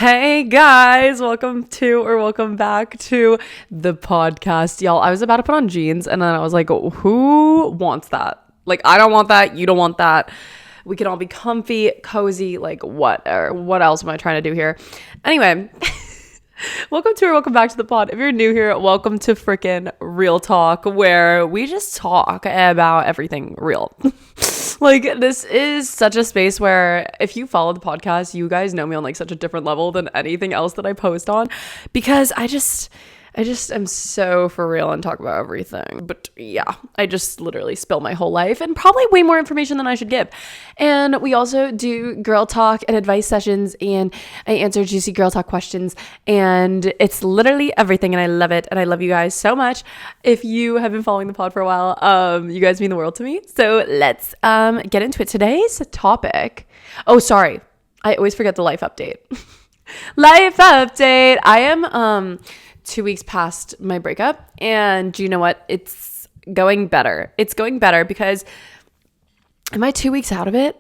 Hey guys, welcome back to the podcast. Y'all, I was about to put on jeans and then I was like, who wants that? Like, I don't want that. You don't want that. We can all be comfy, cozy, like what else am I trying to do here? Anyway, welcome back to the pod. If you're new here, welcome to freaking Real Talk, where we just talk about everything real. Like, this is such a space where if you follow the podcast, you guys know me on like such a different level than anything else that I post on, because I just am so for real and talk about everything. But yeah, I just literally spill my whole life and probably way more information than I should give. And we also do girl talk and advice sessions, and I answer juicy girl talk questions, and it's literally everything, and I love it, and I love you guys so much. If you have been following the pod for a while, you guys mean the world to me. So let's get into it. Today's topic. Oh, sorry. I always forget the life update. Life update. I am 2 weeks past my breakup, and do you know what? It's going better. It's going better because am I 2 weeks out of it?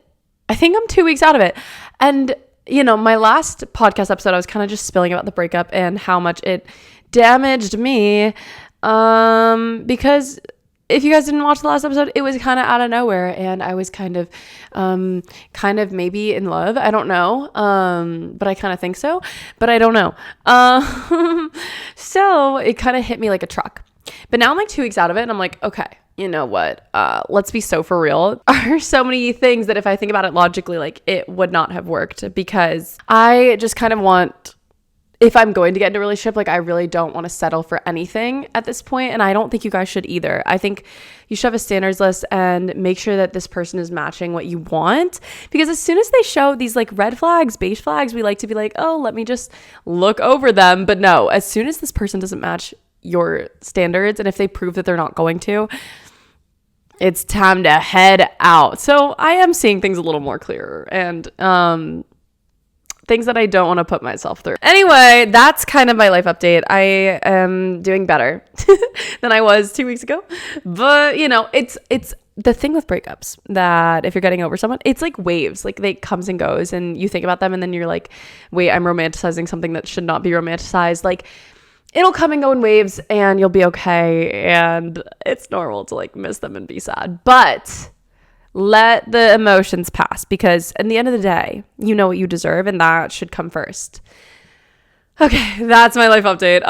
I think I'm 2 weeks out of it. And you know, my last podcast episode, I was kind of just spilling about the breakup and how much it damaged me. Because if you guys didn't watch the last episode, it was kind of out of nowhere, and I was kind of maybe in love. I don't know. But I kind of think so, but I don't know. So it kind of hit me like a truck. But now I'm like 2 weeks out of it, and I'm like, okay, you know what? Let's be so for real. There are so many things that if I think about it logically, like it would not have worked, because I just kind of want, if I'm going to get into a relationship, like I really don't want to settle for anything at this point. And I don't think you guys should either. I think you should have a standards list and make sure that this person is matching what you want. Because as soon as they show these like red flags, beige flags, we like to be like, oh, let me just look over them. But no, as soon as this person doesn't match your standards, and if they prove that they're not going to, it's time to head out. So I am seeing things a little more clearer, and things that I don't want to put myself through. Anyway, that's kind of my life update. I am doing better than I was 2 weeks ago. But, you know, it's the thing with breakups, that if you're getting over someone, it's like waves. Like, they comes and goes, and you think about them, and then you're like, wait, I'm romanticizing something that should not be romanticized. Like, it'll come and go in waves, and you'll be okay, and it's normal to like miss them and be sad. But let the emotions pass, because at the end of the day, you know what you deserve, and that should come first. Okay, that's my life update.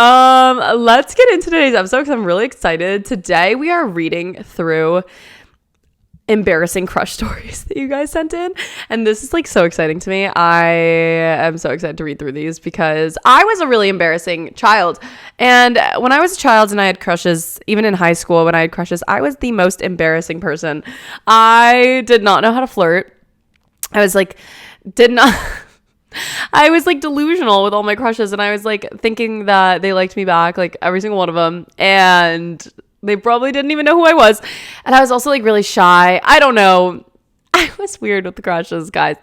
Let's get into today's episode, because I'm really excited. Today we are reading through embarrassing crush stories that you guys sent in, and this is like so exciting to me. I am so excited to read through these, because I was a really embarrassing child, and when I was a child and I had crushes, even in high school when I had crushes, I was the most embarrassing person. I did not know how to flirt. I was like I was like delusional with all my crushes, and I was like thinking that they liked me back, like every single one of them, and they probably didn't even know who I was. And I was also like really shy. I don't know. I was weird with the crushes, guys.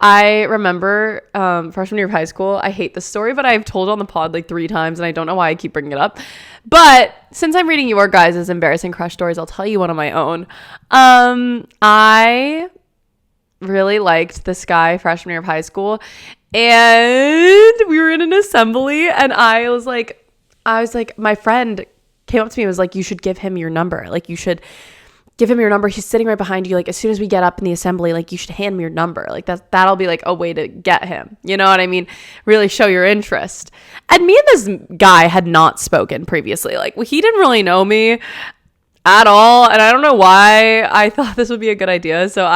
I remember freshman year of high school. I hate this story, but I've told it on the pod like 3 times, and I don't know why I keep bringing it up. But since I'm reading your guys' embarrassing crush stories, I'll tell you one of my own. I really liked this guy freshman year of high school, and we were in an assembly, and I was like, my friend came up to me and was like, you should give him your number. Like, you should give him your number. He's sitting right behind you. Like, as soon as we get up in the assembly, like, you should hand me your number. Like, that'll be like a way to get him. You know what I mean? Really show your interest. And me and this guy had not spoken previously. Like, he didn't really know me at all. And I don't know why I thought this would be a good idea. So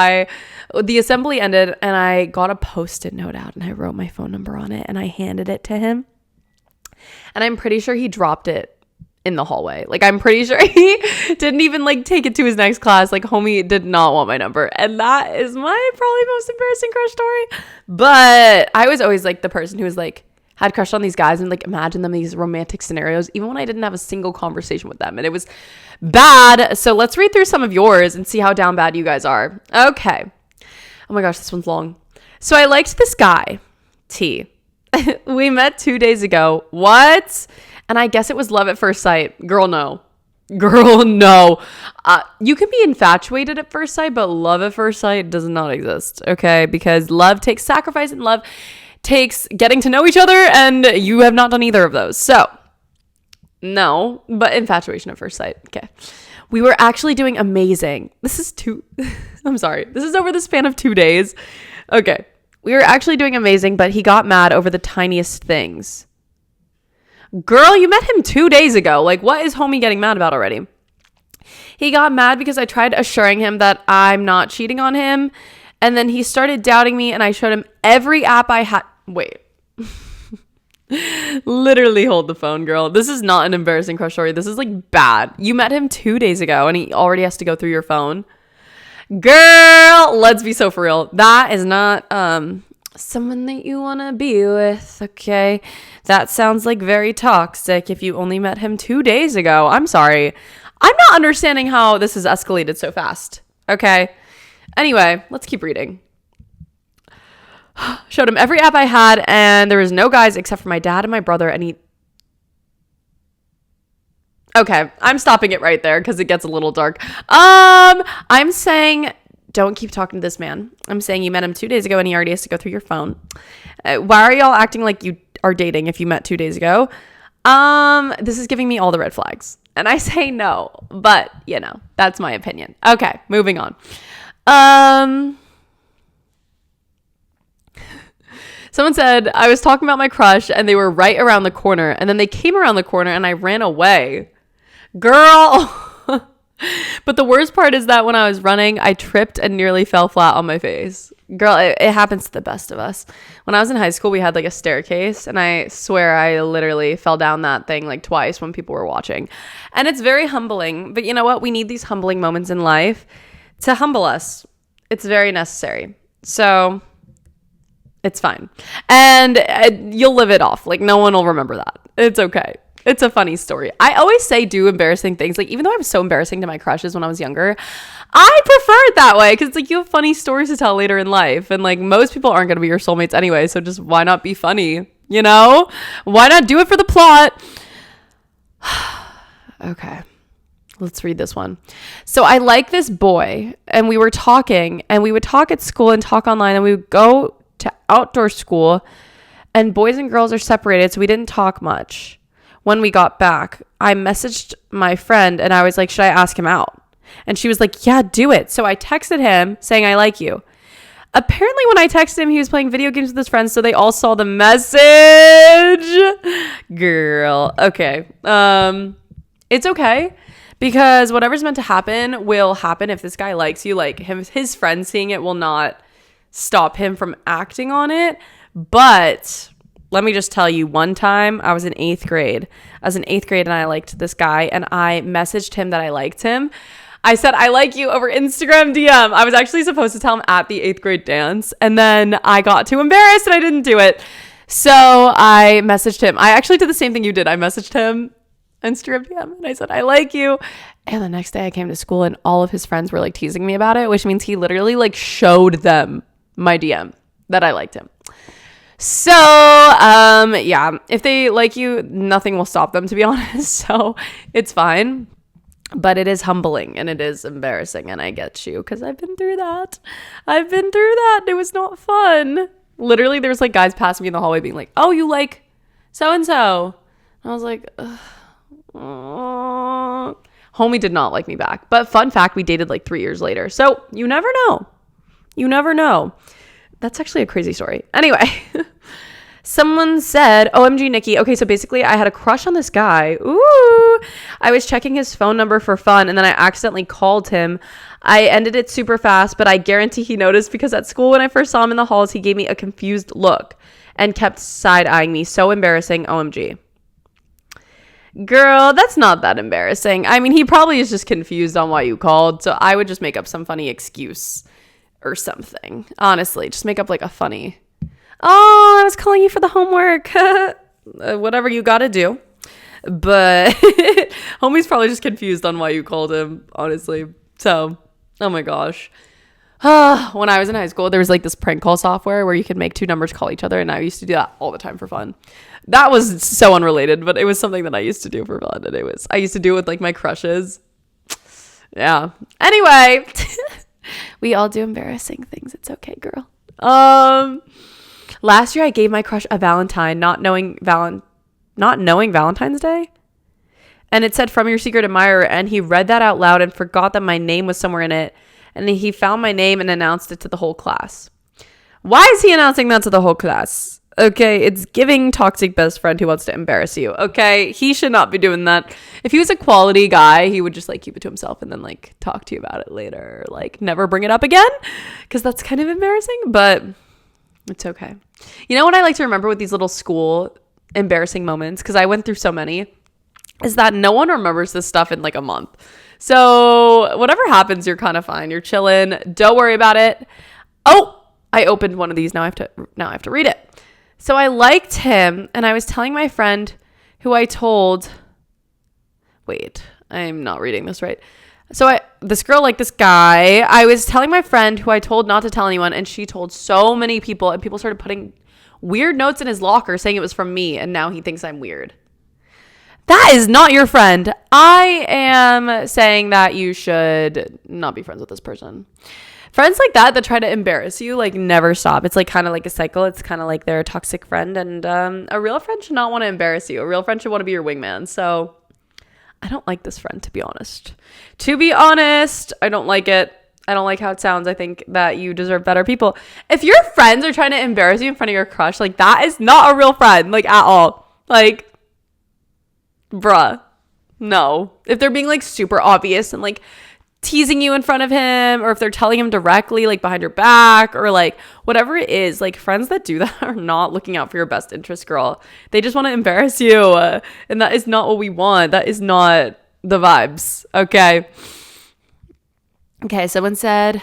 the assembly ended, and I got a Post-it note out, and I wrote my phone number on it, and I handed it to him. And I'm pretty sure he dropped it in the hallway. Like, I'm pretty sure he didn't even like take it to his next class. Like, homie did not want my number. And that is my probably most embarrassing crush story. But I was always like the person who was like, had crushed on these guys and like imagine them in these romantic scenarios, even when I didn't have a single conversation with them. And it was bad. So let's read through some of yours and see how down bad you guys are. Okay. Oh my gosh, this one's long. So I liked this guy, T. We met 2 days ago. What? And I guess it was love at first sight. Girl, no. You can be infatuated at first sight, but love at first sight does not exist. Okay. Because love takes sacrifice, and love takes getting to know each other, and you have not done either of those. So, no, but infatuation at first sight. Okay. We were actually doing amazing. This is I'm sorry. This is over the span of 2 days. Okay. We were actually doing amazing, but he got mad over the tiniest things. Girl, you met him 2 days ago. Like, what is homie getting mad about already? He got mad because I tried assuring him that I'm not cheating on him. And then he started doubting me, and I showed him every app I had. Wait. Literally hold the phone, girl. This is not an embarrassing crush story. This is like bad. You met him 2 days ago, and he already has to go through your phone. Girl, let's be so for real. That is not someone that you want to be with, okay? That sounds like very toxic if you only met him 2 days ago. I'm sorry. I'm not understanding how this has escalated so fast, okay? Anyway, let's keep reading. Showed him every app I had, and there was no guys except for my dad and my brother, and he... Okay, I'm stopping it right there because it gets a little dark. I'm saying don't keep talking to this man. I'm saying you met him 2 days ago, and he already has to go through your phone. Why are y'all acting like you are dating if you met 2 days ago? This is giving me all the red flags. And I say no, but, you know, that's my opinion. Okay, moving on. Someone said, I was talking about my crush, and they were right around the corner, and then they came around the corner, and I ran away. Girl! But the worst part is that when I was running, I tripped and nearly fell flat on my face. Girl, it happens to the best of us. When I was in high school, we had like a staircase, and I swear I literally fell down that thing like twice when people were watching. And it's very humbling, but you know what? We need these humbling moments in life to humble us. It's very necessary. So it's fine. And you'll live it off. Like, no one will remember that. It's okay. It's a funny story. I always say do embarrassing things. Like, even though I was so embarrassing to my crushes when I was younger, I prefer it that way because it's like you have funny stories to tell later in life. And like most people aren't going to be your soulmates anyway. So just why not be funny? You know? Why not do it for the plot? Okay. Let's read this one. So I like this boy, and we were talking, and we would talk at school and talk online, and we would go to outdoor school, and boys and girls are separated, so we didn't talk much. When we got back, I messaged my friend, and I was like, should I ask him out? And she was like, yeah, do it. So I texted him saying, I like you. Apparently, when I texted him, he was playing video games with his friends, so they all saw the message. Girl. Okay. It's okay. Because whatever's meant to happen will happen. If this guy likes you, like his friends seeing it will not stop him from acting on it. But let me just tell you, one time I was in 8th grade. I was in 8th grade and I liked this guy, and I messaged him that I liked him. I said, I like you over Instagram DM. I was actually supposed to tell him at the 8th grade dance, and then I got too embarrassed and I didn't do it. So I messaged him. I actually did the same thing you did. I messaged him Instagram DM, and I said, I like you. And the next day I came to school, and all of his friends were like teasing me about it, which means he literally like showed them my DM that I liked him. So, yeah, if they like you, nothing will stop them, to be honest. So it's fine, but it is humbling and it is embarrassing. And I get you, because I've been through that. It was not fun. Literally, there's like guys passing me in the hallway being like, oh, you like so-and-so. I was like, ugh. Homie did not like me back. But fun fact, we dated like 3 years later. So you never know. You never know. That's actually a crazy story. Anyway, someone said, OMG, Niki. Okay, so basically I had a crush on this guy. Ooh. I was checking his phone number for fun, and then I accidentally called him. I ended it super fast, but I guarantee he noticed, because at school when I first saw him in the halls, he gave me a confused look and kept side-eyeing me. So embarrassing. OMG. Girl, that's not that embarrassing. I mean, he probably is just confused on why you called, so I would just make up some funny excuse or something. Honestly, just make up like a funny, oh, I was calling you for the homework. Whatever you gotta do. But homie's probably just confused on why you called him, honestly. So, oh my gosh. When I was in high school, there was like this prank call software where you could make two numbers call each other, and I used to do that all the time for fun. That was so unrelated, but it was something that I used to do for fun, and I used to do it with like my crushes. Yeah. Anyway, we all do embarrassing things. It's okay, girl. Last year I gave my crush a Valentine, not knowing Valentine's Day. And it said, from your secret admirer. And he read that out loud and forgot that my name was somewhere in it. And he found my name and announced it to the whole class. Why is he announcing that to the whole class? Okay, it's giving toxic best friend who wants to embarrass you. Okay, he should not be doing that. If he was a quality guy, he would just like keep it to himself and then like talk to you about it later. Like never bring it up again, because that's kind of embarrassing, but it's okay. You know what I like to remember with these little school embarrassing moments, because I went through so many, is that no one remembers this stuff in like a month. So whatever happens, you're kind of fine. You're chilling. Don't worry about it. Oh, I opened one of these. Now I have to read it. So I liked him, and I was telling my friend who I told, wait, I'm not reading this right. So this girl liked this guy. I was telling my friend who I told not to tell anyone, and she told so many people, and people started putting weird notes in his locker saying it was from me, and now he thinks I'm weird. That is not your friend. I am saying that you should not be friends with this person. Friends like that try to embarrass you, like, never stop. It's like kind of like a cycle. It's kind of like they're a toxic friend, and a real friend should not want to embarrass you. A real friend should want to be your wingman. So I don't like this friend, to be honest. I don't like it. I don't like how it sounds. I think that you deserve better people. If your friends are trying to embarrass you in front of your crush, like, that is not a real friend, like, at all. Like, bruh, no. If they're being like super obvious and like teasing you in front of him, or if they're telling him directly like behind your back, or like whatever it is, like, friends that do that are not looking out for your best interest, girl. They just want to embarrass you, and that is not what we want. That is not the vibes. Okay, someone said,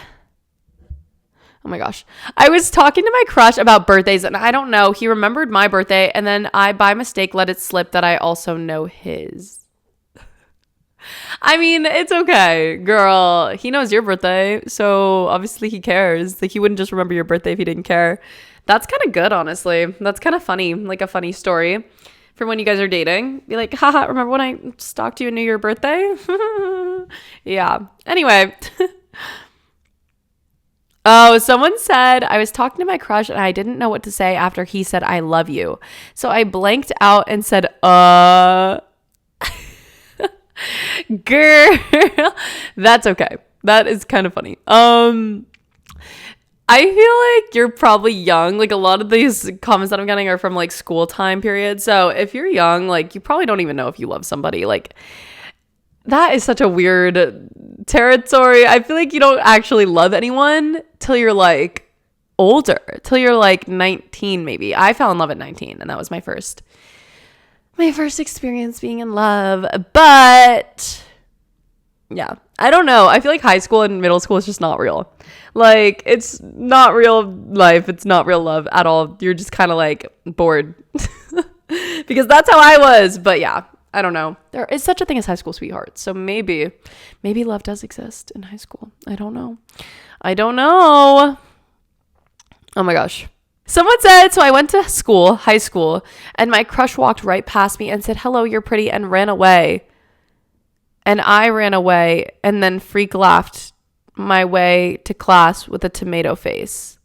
oh my gosh, I was talking to my crush about birthdays, and I don't know, he remembered my birthday, and then I by mistake let it slip that I also know his. I mean, it's okay, girl. He knows your birthday, so obviously he cares. Like, he wouldn't just remember your birthday if he didn't care. That's kind of good, honestly. That's kind of funny, like a funny story for when you guys are dating. Be like, haha, remember when I stalked you and knew your birthday? Yeah. Anyway. Oh, someone said, I was talking to my crush and I didn't know what to say after he said, I love you. So I blanked out and said, girl, that's okay. That is kind of funny. I feel like you're probably young. Like, a lot of these comments that I'm getting are from like school time period. So if you're young, like, you probably don't even know if you love somebody. Like, that is such a weird territory. I feel like you don't actually love anyone till you're like older, till you're like 19 maybe. I fell in love at 19, and that was my first experience being in love. But yeah, I don't know. I feel like high school and middle school is just not real. Like, it's not real life. It's not real love at all. You're just kind of like bored because that's how I was. But yeah, I don't know. There is such a thing as high school sweethearts. So maybe love does exist in high school. I don't know. Oh my gosh. Someone said, so I went to high school, and my crush walked right past me and said, hello, you're pretty, and ran away. And I ran away and then freak laughed my way to class with a tomato face.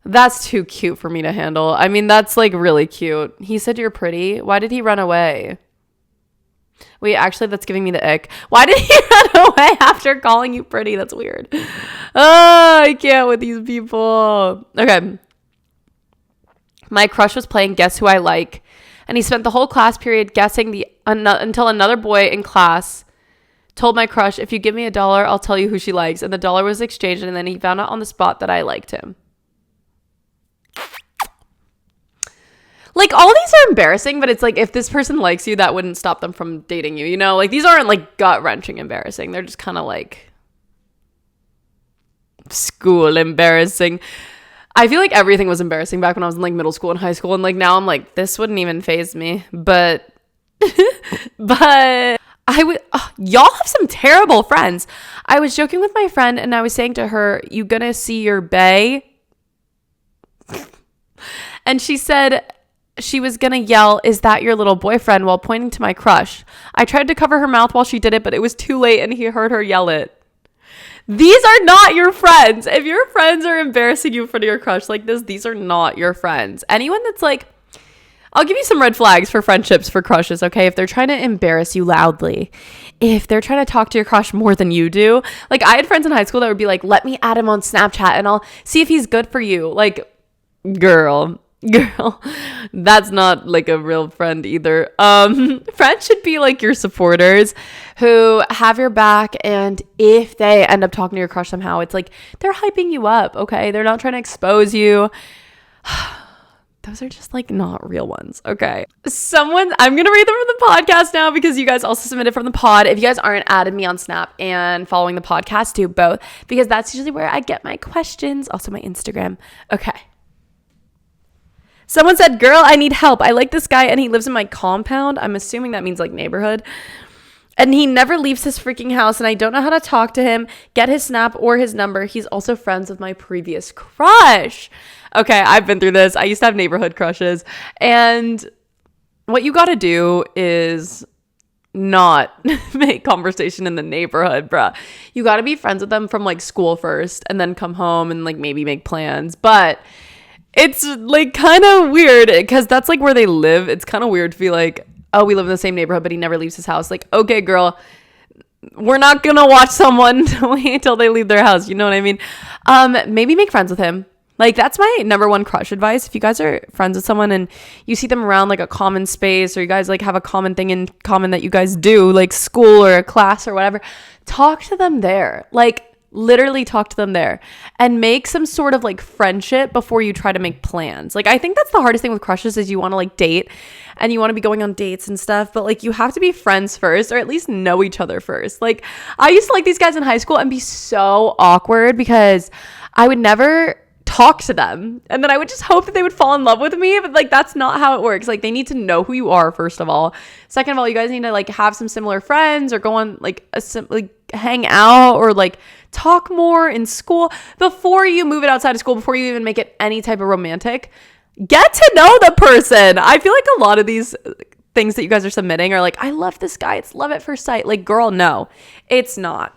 That's too cute for me to handle. I mean, that's like really cute. He said you're pretty. Why did he run away? Wait, actually, that's giving me the ick. Why did he run away after calling you pretty? That's weird. Oh, I can't with these people. Okay. My crush was playing Guess Who I Like, and he spent the whole class period guessing until another boy in class told my crush, if you give me $1, I'll tell you who she likes. And the dollar was exchanged, and then he found out on the spot that I liked him. Like, all these are embarrassing, but it's like, if this person likes you, that wouldn't stop them from dating you, you know? Like, these aren't like gut-wrenching embarrassing. They're just kind of like school embarrassing. I feel like everything was embarrassing back when I was in like middle school and high school, and like now I'm like, this wouldn't even faze me. But I would, y'all have some terrible friends. I was joking with my friend, and I was saying to her, you gonna see your bae? And she said she was gonna yell, is that your little boyfriend, while pointing to my crush. I tried to cover her mouth while she did it, but it was too late, and he heard her yell it. These are not your friends. If your friends are embarrassing you in front of your crush like this, these are not your friends. Anyone that's like, I'll give you some red flags for friendships for crushes, okay? If they're trying to embarrass you loudly, if they're trying to talk to your crush more than you do. Like, I had friends in high school that would be like, let me add him on Snapchat and I'll see if he's good for you. Like, girl, that's not like a real friend either. Friends should be like your supporters who have your back, and if they end up talking to your crush somehow, it's like they're hyping you up, okay? They're not trying to expose you. Those are just like not real ones. Okay. I'm going to read them from the podcast now because you guys also submitted from the pod. If you guys aren't added me on Snap and following the podcast, do both, because that's usually where I get my questions. Also my Instagram. Okay. Someone said, girl, I need help. I like this guy and he lives in my compound. I'm assuming that means like neighborhood. And he never leaves his freaking house and I don't know how to talk to him, get his Snap or his number. He's also friends with my previous crush. Okay, I've been through this. I used to have neighborhood crushes. And what you got to do is not make conversation in the neighborhood, bruh. You got to be friends with them from like school first and then come home and like maybe make plans. But it's like kind of weird because that's like where they live. It's kind of weird to be like, oh, we live in the same neighborhood, but he never leaves his house. Like, okay, girl, we're not going to watch someone wait until they leave their house. You know what I mean? Maybe make friends with him. Like, that's my number one crush advice. If you guys are friends with someone and you see them around like a common space, or you guys like have a common thing in common that you guys do, like school or a class or whatever, talk to them there. Like, literally talk to them there and make some sort of like friendship before you try to make plans. Like, I think that's the hardest thing with crushes is you want to like date and you want to be going on dates and stuff, but like you have to be friends first, or at least know each other first. Like, I used to like these guys in high school and be so awkward because I would never talk to them and then I would just hope that they would fall in love with me, but like that's not how it works. Like, they need to know who you are first of all. Second of all, you guys need to like have some similar friends or go on like hang out or like talk more in school before you move it outside of school, before you even make it any type of romantic. Get to know the person. I feel like a lot of these things that you guys are submitting are like, I love this guy, it's love at first sight. Like, girl, no, it's not.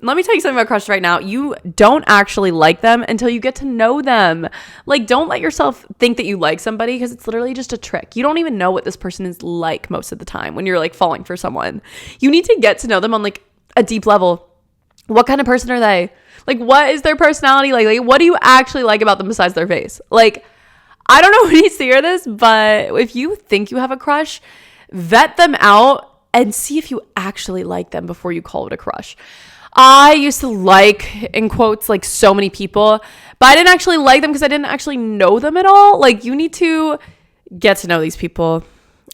Let me tell you something about crushes right now. You don't actually like them until you get to know them. Like, don't let yourself think that you like somebody because it's literally just a trick. You don't even know what this person is like most of the time when you're like falling for someone. You need to get to know them on like a deep level. What kind of person are they? Like, what is their personality like? Like, what do you actually like about them besides their face? Like, I don't know who needs to hear this, but if you think you have a crush, vet them out and see if you actually like them before you call it a crush. I used to like, in quotes, like so many people, but I didn't actually like them because I didn't actually know them at all. Like, you need to get to know these people,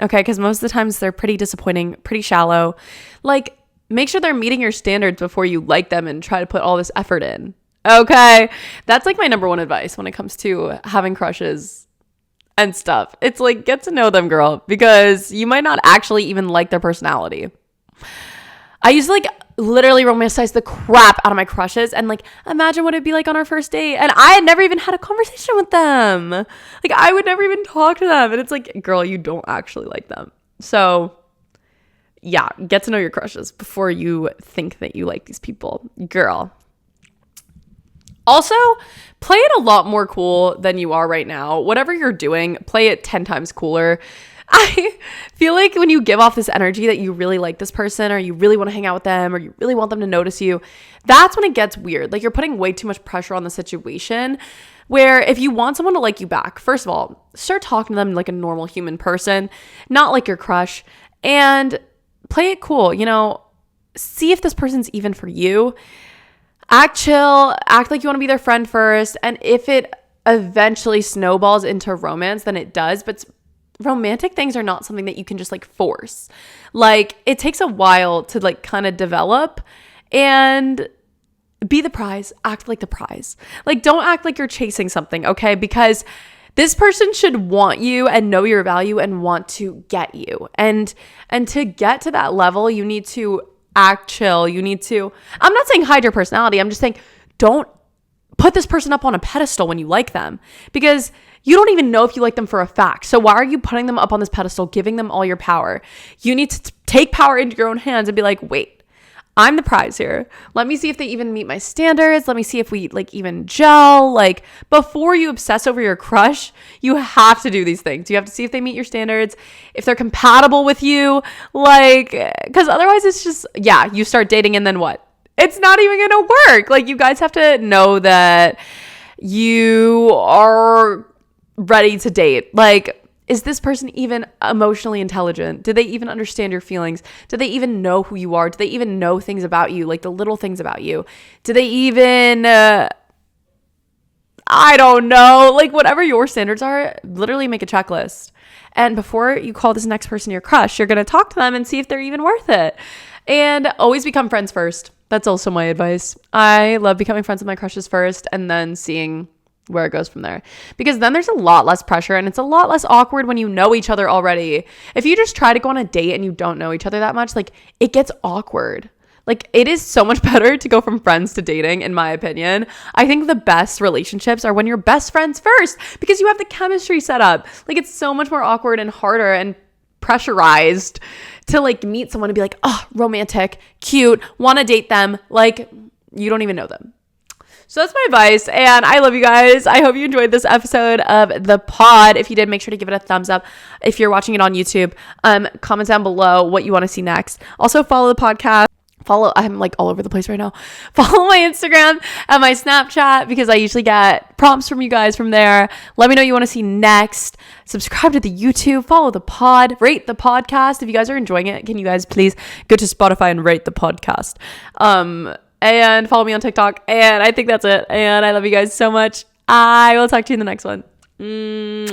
okay? Because most of the times they're pretty disappointing, pretty shallow. Like, make sure they're meeting your standards before you like them and try to put all this effort in, okay? That's like my number one advice when it comes to having crushes and stuff. It's like, get to know them, girl, because you might not actually even like their personality. I used to like literally romanticize the crap out of my crushes and like imagine what it'd be like on our first date, and I had never even had a conversation with them. Like, I would never even talk to them, and it's like, girl, you don't actually like them. So yeah, get to know your crushes before you think that you like these people, girl. Also, play it a lot more cool than you are right now. Whatever you're doing, play it 10 times cooler. I feel like when you give off this energy that you really like this person, or you really want to hang out with them, or you really want them to notice you, that's when it gets weird. Like, you're putting way too much pressure on the situation, where if you want someone to like you back, first of all, start talking to them like a normal human person, not like your crush, and play it cool. You know, see if this person's even for you. Act chill, act like you want to be their friend first, and if it eventually snowballs into romance, then it does, but romantic things are not something that you can just like force. Like, it takes a while to like kind of develop, and be the prize, act like the prize. Like, don't act like you're chasing something, okay? Because this person should want you and know your value and want to get you. And to get to that level, you need to act chill. You need to, I'm not saying hide your personality. I'm just saying, don't put this person up on a pedestal when you like them, because you don't even know if you like them for a fact. So why are you putting them up on this pedestal, giving them all your power? You need to take power into your own hands and be like, wait, I'm the prize here. Let me see if they even meet my standards. Let me see if we like even gel. Like, before you obsess over your crush, you have to do these things. You have to see if they meet your standards, if they're compatible with you, like, because otherwise it's just, yeah, you start dating and then what? It's not even gonna work. Like, you guys have to know that you are ready to date. Like, is this person even emotionally intelligent? Do they even understand your feelings? Do they even know who you are? Do they even know things about you, like the little things about you? Do they even, I don't know, like whatever your standards are, literally make a checklist. And before you call this next person your crush, you're going to talk to them and see if they're even worth it. And always become friends first. That's also my advice. I love becoming friends with my crushes first and then seeing where it goes from there, because then there's a lot less pressure and it's a lot less awkward when you know each other already. If you just try to go on a date and you don't know each other that much, like, it gets awkward. Like, it is so much better to go from friends to dating, in my opinion. I think the best relationships are when you're best friends first, because you have the chemistry set up. Like, it's so much more awkward and harder and pressurized to like meet someone and be like, oh, romantic, cute, want to date them. Like, you don't even know them. So that's my advice, and I love you guys. I hope you enjoyed this episode of the pod. If you did, make sure to give it a thumbs up. If you're watching it on YouTube, comment down below what you want to see next. Also, follow the podcast. I'm like all over the place right now. Follow my Instagram and my Snapchat, because I usually get prompts from you guys from there. Let me know what you want to see next. Subscribe to the YouTube, follow the pod, rate the podcast. If you guys are enjoying it, can you guys please go to Spotify and rate the podcast? And follow me on TikTok. And I think that's it. And I love you guys so much. I will talk to you in the next one. Mwah.